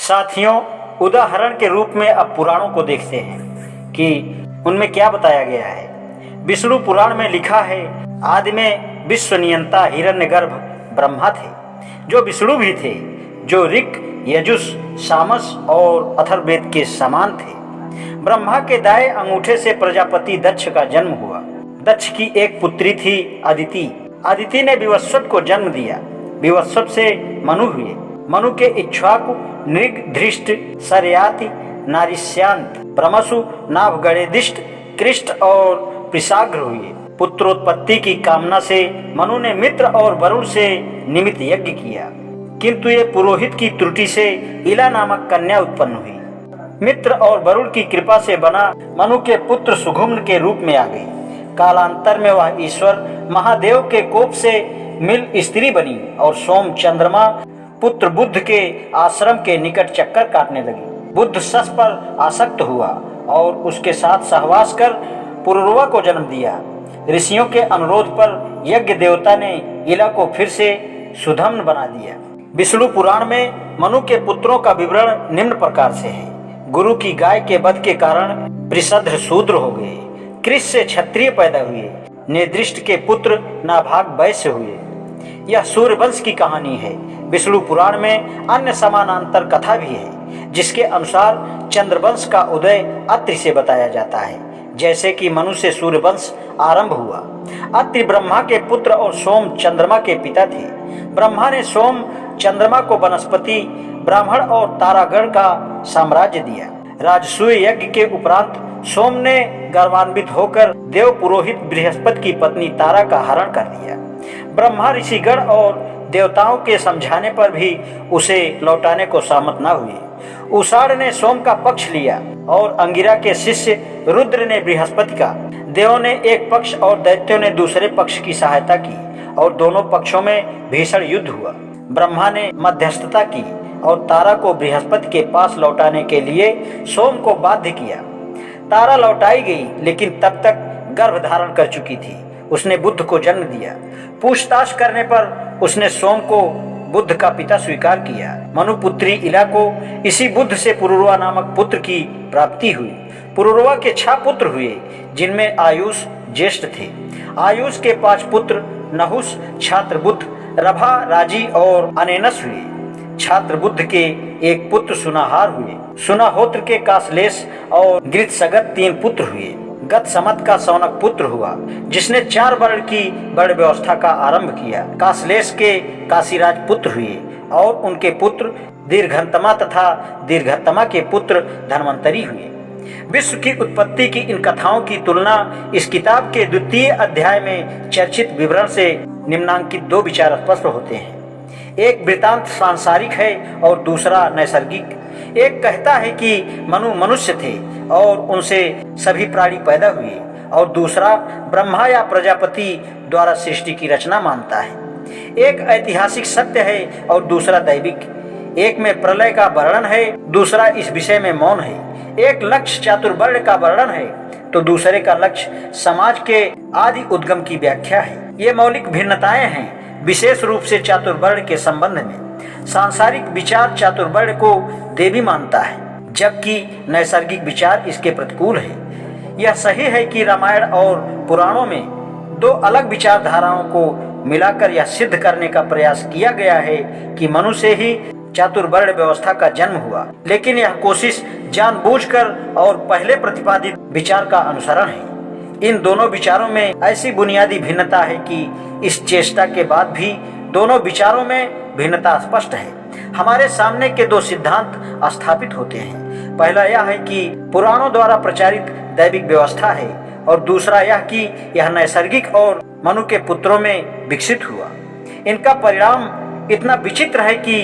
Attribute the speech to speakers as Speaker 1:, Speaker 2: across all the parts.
Speaker 1: साथियों, उदाहरण के रूप में अब पुराणों को देखते हैं कि उनमें क्या बताया गया है। विष्णु पुराण में लिखा है, आदि में विश्व नियंता हिरण्यगर्भ ब्रह्मा थे, जो विष्णु भी थे, जो ऋक, यजुस, सामस और अथर्ववेद के समान थे। ब्रह्मा के दाएं अंगूठे से प्रजापति दक्ष का जन्म हुआ। दक्ष की एक पुत्री थी अदिति। अदिति ने विवस्वत को जन्म दिया। विवस्वत से मनु हुए। मनु के इक्ष्वाकु, नृग, धृष्ट, सरयाति, नारिष्यांत, प्रमसु, नाभगणेदिष्ट, कृष्ट और पिशाग्र हुए। पुत्रोत्पत्ति की कामना से मनु ने मित्र और वरुण से निमित्त यज्ञ किया, किंतु ये पुरोहित की त्रुटि से इला नामक कन्या उत्पन्न हुई। मित्र और वरुण की कृपा से बना मनु के पुत्र सुघुम्न के रूप में आ गई। कालांतर में वह ईश्वर महादेव के कोप से मिल स्त्री बनी और सोम चंद्रमा पुत्र बुद्ध के आश्रम के निकट चक्कर काटने लगी। बुद्ध सस पर आसक्त हुआ और उसके साथ सहवास कर पुरुरवा को जन्म दिया। ऋषियों के अनुरोध पर यज्ञ देवता ने इला को फिर से सुधम्न बना दिया। विष्णु पुराण में मनु के पुत्रों का विवरण निम्न प्रकार से है। गुरु की गाय के वध के कारण पृषद्र शूद्र हो गए। कृष से क्षत्रिय पैदा हुए। निर्दिष्ट के पुत्र नाभाग वैश्य हुए। यह सूर्यवंश की कहानी है। विष्णु पुराण में अन्य समानांतर कथा भी है, जिसके अनुसार चंद्रवंश का उदय अत्रि से बताया जाता है, जैसे कि मनु से सूर्यवंश आरंभ हुआ। अत्रि ब्रह्मा के पुत्र और सोम चंद्रमा के पिता थे। ब्रह्मा ने सोम चंद्रमा को वनस्पति, ब्राह्मण और तारागण का साम्राज्य दिया। राजसूय यज्ञ के उपरांत सोम ने गर्वान्वित होकर देव पुरोहित बृहस्पति की पत्नी तारा का हरण कर दिया। ब्रह्मा, ऋषिगण और देवताओं के समझाने पर भी उसे लौटाने को सहमत न हुए। उषाढ़ ने सोम का पक्ष लिया और अंगिरा के शिष्य रुद्र ने बृहस्पति का। देवों ने एक पक्ष और दैत्यों ने दूसरे पक्ष की सहायता की और दोनों पक्षों में भीषण युद्ध हुआ। ब्रह्मा ने मध्यस्थता की और तारा को बृहस्पति के पास लौटाने के लिए सोम को बाध्य किया। तारा लौटाई गई, लेकिन तब तक गर्भ धारण कर चुकी थी। उसने बुद्ध को जन्म दिया। पूछताछ करने पर उसने सोम को बुद्ध का पिता स्वीकार किया। मनुपुत्री इला को इसी बुद्ध से पुरुरवा नामक पुत्र की प्राप्ति हुई। पुरुरवा के 6 पुत्र हुए, जिनमें आयुष ज्येष्ठ थे। आयुष के 5 पुत्र नहुस, छात्र बुद्ध, रभा, राजी और अनेनस हुए। छात्र बुद्ध के 1 पुत्र सुनाहार हुए। सुनाहोत्र के कासलेश और गृत्सगत 3 पुत्र हुए। गत समत का सौनक पुत्र हुआ, जिसने 4 वर्ण की वर्ण व्यवस्था का आरंभ किया। कासलेश के काशीराज पुत्र हुए और उनके पुत्र दीर्घंतमा तथा दीर्घतमा के पुत्र धन्वंतरी हुए। विश्व की उत्पत्ति की इन कथाओं की तुलना इस किताब के 2वें अध्याय में चर्चित विवरण से निम्नांकित 2 विचार स्पष्ट होते हैं। एक वृतांत सांसारिक है और दूसरा नैसर्गिक। एक कहता है कि मनु मनुष्य थे और उनसे सभी प्राणी पैदा हुए, और दूसरा ब्रह्मा या प्रजापति द्वारा सृष्टि की रचना मानता है। एक ऐतिहासिक सत्य है और दूसरा दैविक। एक में प्रलय का वर्णन है, दूसरा इस विषय में मौन है। एक लक्ष्य चातुर्वर्ण का वर्णन है तो दूसरे का लक्ष्य समाज के आदि उद्गम की व्याख्या है। ये मौलिक भिन्नताएं हैं, विशेष रूप से चातुर्वर्ण के संबंध में। सांसारिक विचार चातुर्वर्ण को देवी मानता है, जबकि नैसर्गिक विचार इसके प्रतिकूल है। यह सही है कि रामायण और पुराणों में 2 अलग विचारधाराओं को मिलाकर यह सिद्ध करने का प्रयास किया गया है कि मनु से ही चातुर्वर्ण व्यवस्था का जन्म हुआ, लेकिन यह कोशिश जानबूझकर और पहले प्रतिपादित विचार का अनुसरण है। इन दोनों विचारों में ऐसी बुनियादी भिन्नता है कि इस चेष्टा के बाद भी दोनों विचारों में भिन्नता स्पष्ट है। हमारे सामने के 2 सिद्धांत स्थापित होते हैं। पहला यह है कि पुराणों द्वारा प्रचारित दैविक व्यवस्था है, और दूसरा यह कि यह नैसर्गिक और मनु के पुत्रों में विकसित हुआ। इनका परिणाम इतना विचित्र है कि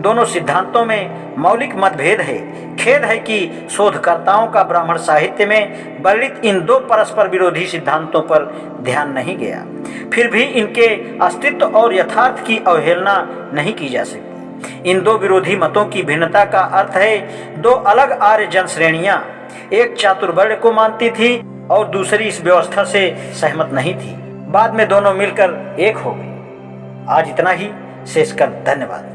Speaker 1: दोनों सिद्धांतों में मौलिक मतभेद है। खेद है कि शोधकर्ताओं का ब्राह्मण साहित्य में वर्णित इन 2 परस्पर विरोधी सिद्धांतों पर ध्यान नहीं गया। फिर भी इनके अस्तित्व और यथार्थ की अवहेलना नहीं की जा सकती। इन 2 विरोधी मतों की भिन्नता का अर्थ है 2 अलग आर्य जन श्रेणियां, एक चातुर्वर्ण को मानती थी और दूसरी इस व्यवस्था से सहमत नहीं थी। बाद में दोनों मिलकर एक हो गई। आज इतना ही। शेष कर धन्यवाद।